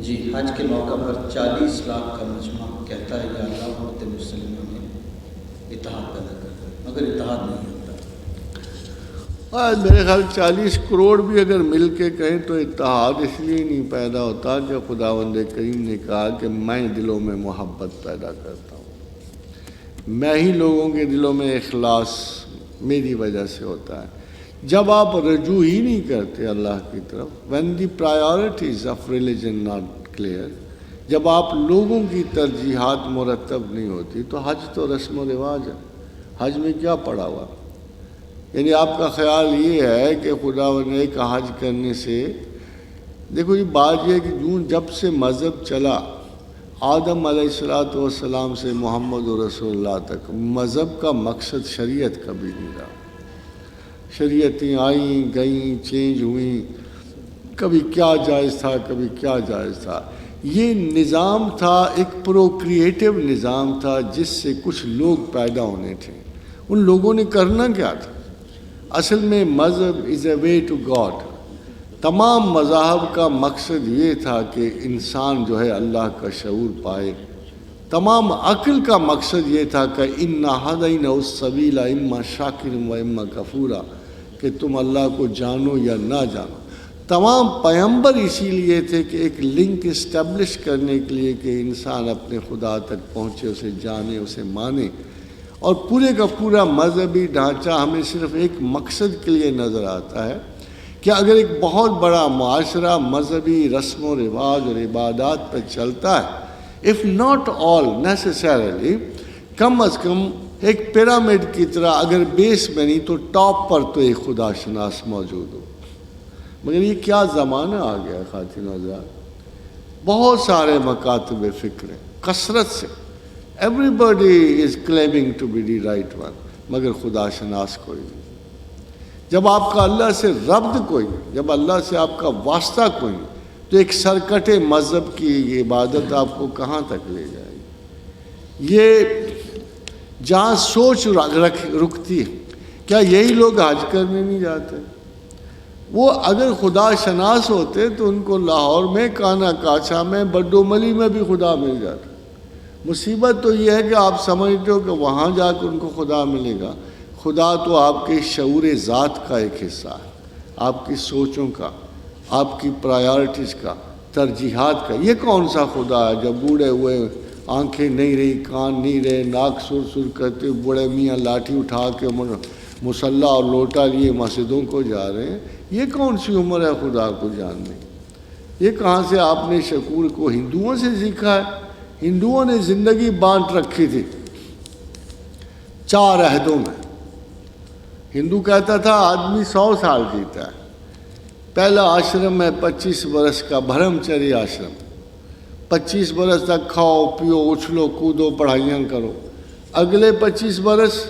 جی، حج کے موقع پر 40 لاکھ کا مجمع کہتا ہے کہ اللہ امت مسلموں میں اتحاد پیدا کرتا ہے، مگر اتحاد نہیں ہوتا۔ آج میرے خیال 40 کروڑ بھی اگر مل کے کہیں تو اتحاد اس لیے نہیں پیدا ہوتا کہ خداوند کریم نے کہا کہ میں دلوں میں محبت پیدا کرتا ہوں، میں ہی لوگوں کے دلوں میں اخلاص میری وجہ سے ہوتا ہے۔ جب آپ رجوع ہی نہیں کرتے اللہ کی طرف، when the priorities of religion not clear، جب آپ لوگوں کی ترجیحات مرتب نہیں ہوتی تو حج تو رسم و رواج ہے، حج میں کیا پڑا ہوا؟ یعنی آپ کا خیال یہ ہے کہ خدا نے کا حج کرنے سے، دیکھو یہ بات یہ ہے کہ جب سے مذہب چلا آدم علیہ السلام سے محمد رسول اللہ تک، مذہب کا مقصد شریعت کبھی نہیں رہا۔ شریعتیں آئیں گئیں، چینج ہوئیں، کبھی کیا جائز تھا کبھی کیا جائز تھا۔ یہ نظام تھا، ایک پروکریٹو نظام تھا جس سے کچھ لوگ پیدا ہونے تھے۔ ان لوگوں نے کرنا کیا تھا؟ اصل میں مذہب از اے وے ٹو گاڈ۔ تمام مذاہب کا مقصد یہ تھا کہ انسان جو ہے اللہ کا شعور پائے۔ تمام عقل کا مقصد یہ تھا کہ اِنَّا هَدَيْنَاهُ السَّبِيلَ اِمَّا شَاكِرٍ وَإِمَّا كَفُورًا، کہ تم اللہ کو جانو یا نہ جانو۔ تمام پیغمبر اسی لیے تھے کہ ایک لنک اسٹیبلش کرنے کے لیے کہ انسان اپنے خدا تک پہنچے، اسے جانے، اسے مانے۔ اور پورے کا پورا مذہبی ڈھانچہ ہمیں صرف ایک مقصد کے لیے نظر آتا ہے کہ اگر ایک بہت بڑا معاشرہ مذہبی رسم و رواج اور عبادات پر چلتا ہے، if not all necessarily، کم از کم ایک پیرامڈ کی طرح اگر بیس میں نہیں تو ٹاپ پر تو ایک خدا شناس موجود ہو۔ مگر یہ کیا زمانہ آ گیا خواتین و حضرات، بہت سارے مکاتب فکر ہیں کثرت سے، everybody is claiming to be the right one، مگر خدا شناس کوئی نہیں۔ جب آپ کا اللہ سے ربط کوئی نہیں، جب اللہ سے آپ کا واسطہ کوئی نہیں، تو ایک سرکٹے مذہب کی عبادت آپ کو کہاں تک لے جائے گی؟ یہ جہاں سوچ رکتی ہے، کیا یہی لوگ حج کرنے نہیں جاتے؟ وہ اگر خدا شناس ہوتے تو ان کو لاہور میں، کانا کاچا میں، بڈو ملی میں بھی خدا مل جاتا۔ مصیبت تو یہ ہے کہ آپ سمجھتے ہو کہ وہاں جا کے ان کو خدا ملے گا۔ خدا تو آپ کے شعور ذات کا ایک حصہ ہے، آپ کی سوچوں کا، آپ کی پرائیورٹیز کا، ترجیحات کا۔ یہ کون سا خدا ہے جب بوڑھے ہوئے، آنکھیں نہیں رہی، کان نہیں رہے، ناک سر سر کرتے بوڑھے میاں لاٹھی اٹھا کے مصلی اور لوٹا لیے مسجدوں کو جا رہے ہیں؟ یہ کون سی عمر ہے خدا کو جاننے؟ یہ کہاں سے آپ نے شکور کو ہندوؤں سے سیکھا ہے؟ ہندوؤں نے زندگی بانٹ رکھی تھی 4 عہدوں میں۔ ہندو کہتا تھا آدمی 100 سال جیتا ہے۔ پہلا آشرم ہے 25 برس کا بھرمچری آشرم، 25 برس تک کھاؤ پیو اچھلو کودو پڑھائیاں کرو۔ اگلے 25 برس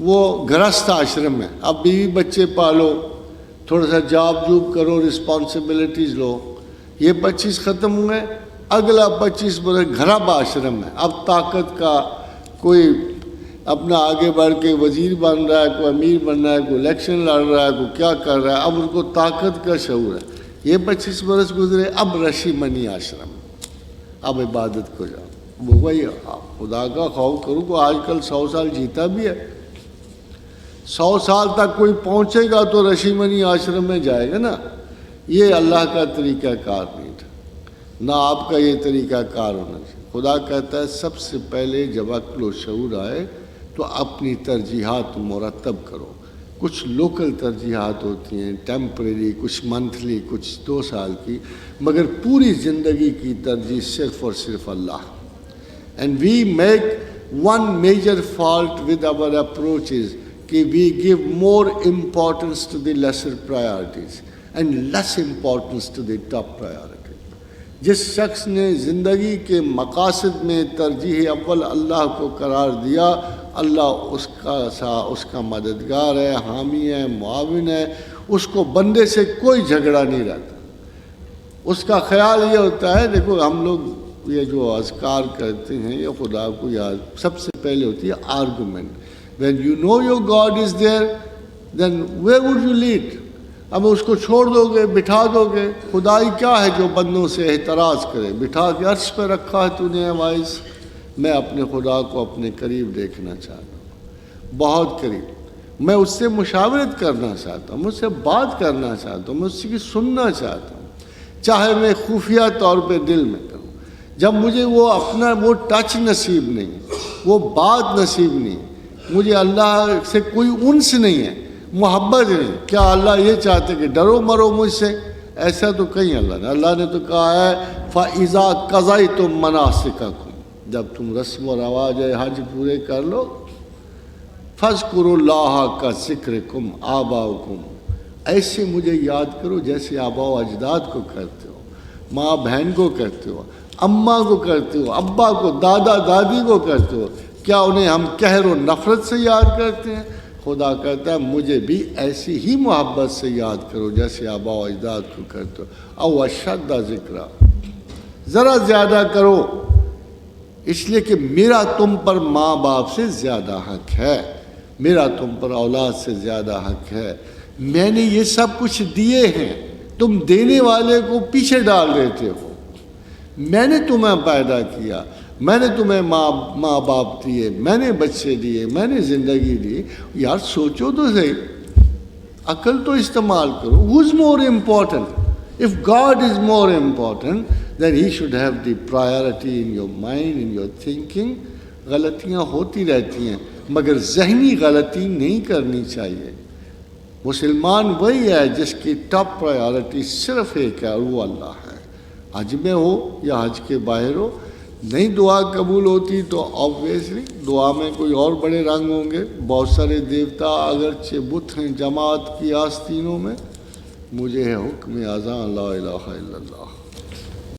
وہ گرہست آشرم ہے، اب بیوی بچے پالو، تھوڑا سا جاب جوب کرو، رسپانسبلٹیز لو۔ یہ 25 ختم ہوئے، اگلا 25 برس گھرب آشرم ہے۔ اب طاقت کا، کوئی اپنا آگے بڑھ کے وزیر بن رہا ہے، کوئی امیر بن رہا ہے، کوئی الیکشن لڑ رہا ہے، کوئی کیا کر رہا ہے، اب ان کو طاقت کا شعور ہے۔ یہ 25 برس گزرے، اب رشی منی آشرم، اب عبادت کو جاؤ۔ وہ وہی خدا کا خوف کرو کو آج کل 100 سال جیتا بھی ہے۔ 100 سال تک کوئی پہنچے گا تو رشی منی آشرم میں جائے گا نا۔ یہ اللہ کا طریقہ کار نہیں تھا، نہ آپ کا یہ طریقہ کار ہونا چاہیے۔ خدا کہتا ہے سب سے پہلے جب عقل و شعور آئے تو اپنی ترجیحات مرتب کرو۔ کچھ لوکل ترجیحات ہوتی ہیں، ٹیمپریری، کچھ منتھلی، کچھ 2 سال کی، مگر پوری زندگی کی ترجیح صرف اور صرف اللہ۔ And we make one major fault with our approaches کہ we give more importance to the lesser priorities and less importance to the top priority۔ جس شخص نے زندگی کے مقاصد میں ترجیح اول اللہ کو قرار دیا، اللہ اس کا مددگار ہے، حامی ہے، معاون ہے، اس کو بندے سے کوئی جھگڑا نہیں رہتا۔ اس کا خیال یہ ہوتا ہے، دیکھو ہم لوگ یہ جو اذکار کرتے ہیں یہ خدا کو یاد سب سے پہلے ہوتی ہے argument. When you know your God is there, then where would you lead؟ اب اس کو چھوڑ دو گے، بٹھا دو گے؟ خدائی کیا ہے جو بندوں سے احتراز کرے؟ بٹھا کے عرش پہ رکھا ہے تو نے وائس۔ میں اپنے خدا کو اپنے قریب دیکھنا چاہتا ہوں، بہت قریب۔ میں اس سے مشاورت کرنا چاہتا ہوں، مجھ سے بات کرنا چاہتا ہوں، میں اس کی سننا چاہتا ہوں، چاہے میں خفیہ طور پہ دل میں کروں۔ جب مجھے وہ اپنا وہ ٹچ نصیب نہیں، وہ بات نصیب نہیں، مجھے اللہ سے کوئی انس نہیں ہے، محبت نہیں، کیا اللہ یہ چاہتے کہ ڈرو مرو مجھ سے؟ ایسا تو کہیں اللہ نے تو کہا ہے فَإِذَا قَضَيْتُم مَنَاسِكَكُم، جب تم رسم و رواج حج پورے کر لو، فَاذْكُرُوا اللَّهَ كَذِكْرِكُمْ آبَاءَكُمْ، ایسے مجھے یاد کرو جیسے آباء و اجداد کو کرتے ہو، ماں بہن کو کرتے ہو، اماں کو کرتے ہو، ابا کو، دادا دادی کو کرتے ہو۔ کیا انہیں ہم قہر و نفرت سے یاد کرتے ہیں؟ خدا کہتا ہے مجھے بھی ایسی ہی محبت سے یاد کرو جیسے آباء و اجداد کو کرتے ہو، او اشد ذکرا، ذرا زیادہ کرو، اس لیے کہ میرا تم پر ماں باپ سے زیادہ حق ہے، میرا تم پر اولاد سے زیادہ حق ہے۔ میں نے یہ سب کچھ دیے ہیں، تم دینے والے کو پیچھے ڈال دیتے ہو۔ میں نے تمہیں پیدا کیا، میں نے تمہیں ماں باپ دیے، میں نے بچے دیے، میں نے زندگی دی۔ یار سوچو تو صحیح، عقل تو استعمال کرو۔ Who is more important? If God is more important, then He should have the priority in your mind, in your thinking۔ غلطیاں ہوتی رہتی ہیں مگر ذہنی غلطی نہیں کرنی چاہیے۔ مسلمان وہی ہے جس کی ٹاپ پرائیورٹی صرف ایک ہے اور وہ اللہ ہے۔ حج میں ہو یا حج کے باہر ہو، نہیں دعا قبول ہوتی تو آبویسلی دعا میں کوئی اور بڑے رنگ ہوں گے، بہت سارے دیوتا اگرچہ بت ہیں جماعت کی آستینوں میں، مجھے ہے حکم اذان لا الہ الا اللہ۔